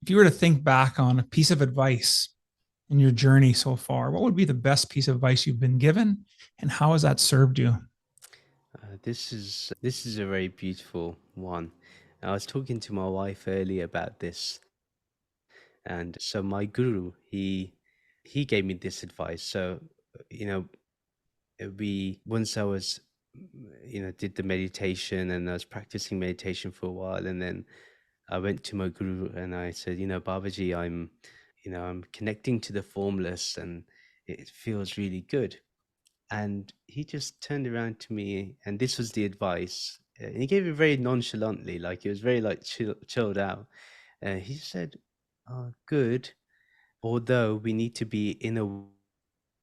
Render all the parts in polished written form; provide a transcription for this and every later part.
If you were to think back on a piece of advice in your journey so far, what would be the best piece of advice you've been given, and how has that served you? This is a very beautiful one. I was talking to my wife earlier about this, and so my guru, he gave me this advice. So, you know, we once I was, did the meditation, and I was practicing meditation for a while, and then I went to my guru and I said, Babaji, I'm connecting to the formless, and it feels really good. And he just turned around to me, and this was the advice. And he gave it very nonchalantly, like he was very like chilled out. He said, "Good, although we need to be in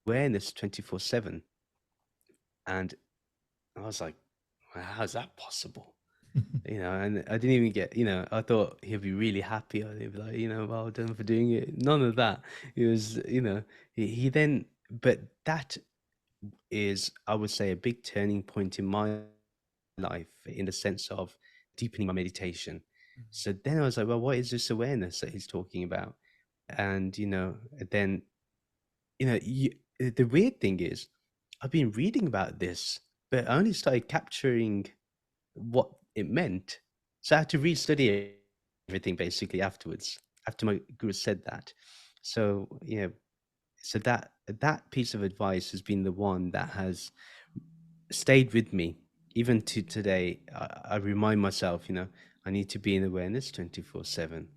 awareness 24/7." And I was like, well, "How's that possible?" And I didn't even get, I thought he'd be really happy. Or he'd be like, well done for doing it. None of that. It was, he then, but that is, I would say, a big turning point in my life in the sense of deepening my meditation. So then I was like, well, what is this awareness that he's talking about? And, then, the weird thing is, I've been reading about this, but I only started capturing what it meant. So I had to restudy everything basically afterwards, after my guru said that. So, so that piece of advice has been the one that has stayed with me even to today. I remind myself, I need to be in awareness 24/7.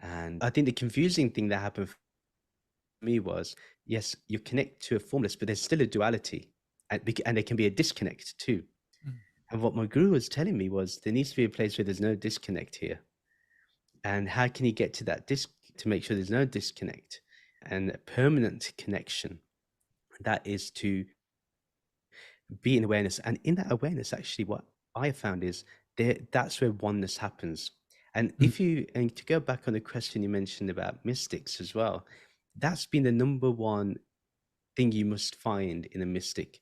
And I think the confusing thing that happened for me was, yes, you connect to a formless, but there's still a duality, and there can be a disconnect too. And what my guru was telling me was there needs to be a place where there's no disconnect here. And how can you get to that to make sure there's no disconnect and a permanent connection? That is to be in awareness. And in that awareness, actually, what I found is that's where oneness happens. And and to go back on the question you mentioned about mystics as well, that's been the number one thing you must find in a mystic.